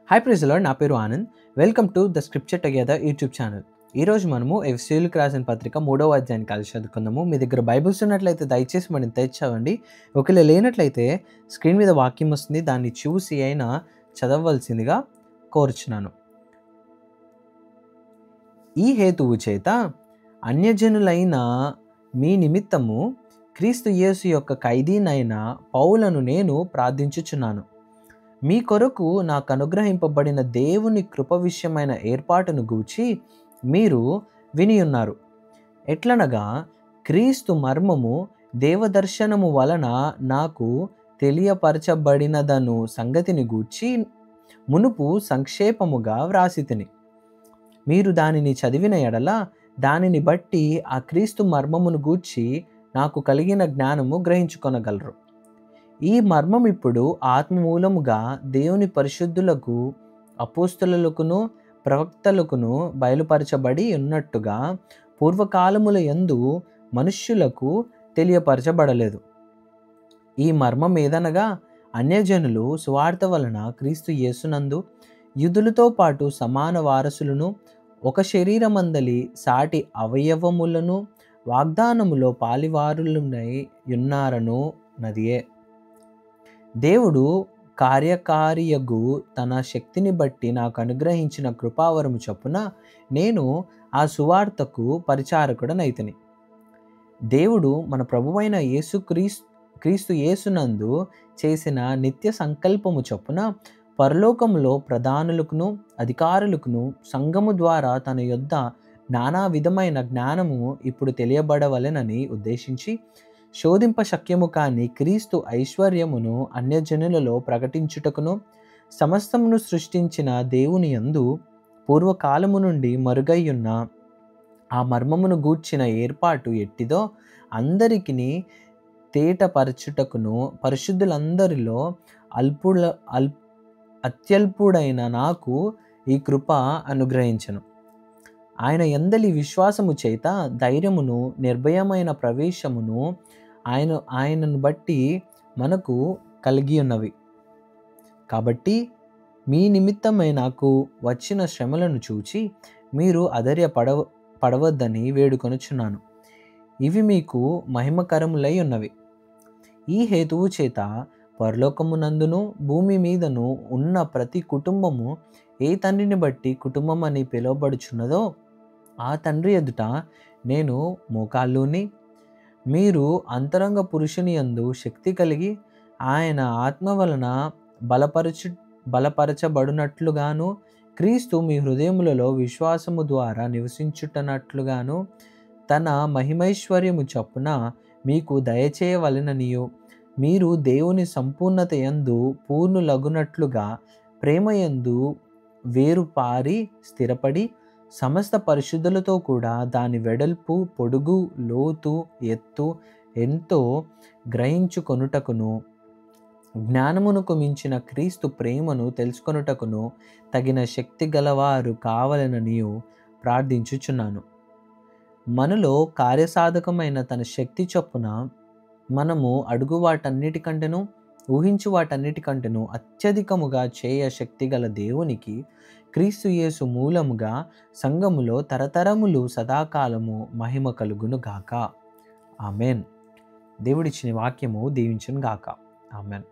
Hi praise lord, నా పేరు Anand. Welcome to the scripture together YouTube channel. ఈరోజు మనము ఎఫెసీయులకు రాసిన పత్రిక 3వ అధ్యాయాన్ని కలిసి చదువుకుందాము. మీ దగ్గర బైబిల్స్ ఉన్నట్లయితే దయచేసి మనం తెచ్చావండి. ఒకవేళ లేనట్లయితే స్క్రీన్ మీద వాక్యం వస్తుంది, దాన్ని చూసి అయినా చదవవలసిందిగా కోరుచున్నాను. ఈ హేతువు చేత అన్యజనులైన మీ నిమిత్తము క్రీస్తు యేసు యొక్క ఖైదీనైన పౌలను నేను ప్రార్థించుచున్నాను. మీ కొరకు నాకు అనుగ్రహింపబడిన దేవుని కృప విషయమైన ఏర్పాటును గూర్చి మీరు వినియున్నారు. ఎట్లనగా క్రీస్తు మర్మము దేవదర్శనము వలన నాకు తెలియపరచబడినదను సంగతిని గూర్చి మునుపు సంక్షేపముగా వ్రాసితిని. మీరు దానిని చదివిన ఎడల దానిని బట్టి ఆ క్రీస్తు మర్మమును గూర్చి నాకు కలిగిన జ్ఞానము గ్రహించుకొనగలరు. ఈ మర్మం ఇప్పుడు ఆత్మమూలముగా దేవుని పరిశుద్ధులకు, అపోస్తలులకును, ప్రవక్తలకును బయలుపరచబడి ఉన్నట్టుగా పూర్వకాలముల యందు మనుష్యులకు తెలియపరచబడలేదు. ఈ మర్మం ఏదనగా అన్యజనులు సువార్త వలన క్రీస్తు యేసునందు యూదులతో పాటు సమాన వారసులను, ఒక శరీరమందలి సాటి అవయవములను వాగ్దానములో పాలివారులనై ఉన్నారను నదియే. దేవుడు కార్యకారియగు తన శక్తిని బట్టి నాకు అనుగ్రహించిన కృపావరము చొప్పున నేను ఆ సువార్తకు పరిచారకుడనైతిని. దేవుడు మన ప్రభువైన క్రీస్తు యేసునందు చేసిన నిత్య సంకల్పము చొప్పున పరలోకములో ప్రధానులకును అధికారులకును సంఘము ద్వారా తన యొద్ద నానా విధమైన జ్ఞానము ఇప్పుడు తెలియబడవలెనని ఉద్దేశించి శోధింప శక్యము కాని క్రీస్తు ఐశ్వర్యమును అన్యజనులలో ప్రకటించుటకును సమస్తమును సృష్టించిన దేవుని యందు పూర్వకాలము నుండి మరుగైయున్న ఆ మర్మమును గూర్చిన ఏర్పాటు ఎట్టిదో అందరికిని తేటపరచుటకును పరిశుద్ధులందరిలో అత్యల్పుడైన నాకు ఈ కృప అనుగ్రహించను. ఆయన యందలి విశ్వాసము చేత ధైర్యమును నిర్భయమైన ప్రవేశమును ఆయనను బట్టి మనకు కలిగి ఉన్నవి. కాబట్టి మీ నిమిత్తమై నాకు వచ్చిన శ్రమలను చూచి మీరు పడవద్దని వేడుకొనుచున్నాను. ఇవి మీకు మహిమకరములై ఉన్నవి. ఈ హేతువు చేత పరలోకమునందును భూమి మీదను ఉన్న ప్రతి కుటుంబము ఏ తండ్రిని బట్టి కుటుంబం అని పిలువబడుచున్నదో ఆ తండ్రి ఎదుట నేను మోకాళ్ళూని, మీరు అంతరంగ పురుషుని యందు శక్తి కలిగి ఆయన ఆత్మ వలన బలపరచబడినట్లుగాను క్రీస్తు మీ హృదయములలో విశ్వాసము ద్వారా నివసించుటనట్లుగాను తన మహిమైశ్వర్యము చొప్పున మీకు దయచేయవలెననియు మీరు దేవుని సంపూర్ణత యందు పూర్ణులగునట్లుగా ప్రేమయందు వేరుపారి స్థిరపడి సమస్త పరిశుద్ధులతో కూడా దాని వెడల్పు, పొడుగు, లోతు, ఎత్తు ఎంతో గ్రహించుకొనుటకును జ్ఞానమునకు మించిన క్రీస్తు ప్రేమను తెలుసుకొనుటకును తగిన శక్తి గలవారు కావాలననియు ప్రార్థించుచున్నాను. మనలో కార్యసాధకమైన తన శక్తి చొప్పున మనము అడుగు వాటన్నిటికంటేను ఊహించు వాటన్నిటికంటేను అత్యధికముగా చేయ శక్తి గల దేవునికి క్రీస్తు యేసు మూలముగా సంఘములో తరతరములు సదాకాలము మహిమ కలుగును గాక. ఆమెన్. దేవుడిచ్చిన వాక్యము దీవించును గాక. ఆమెన్.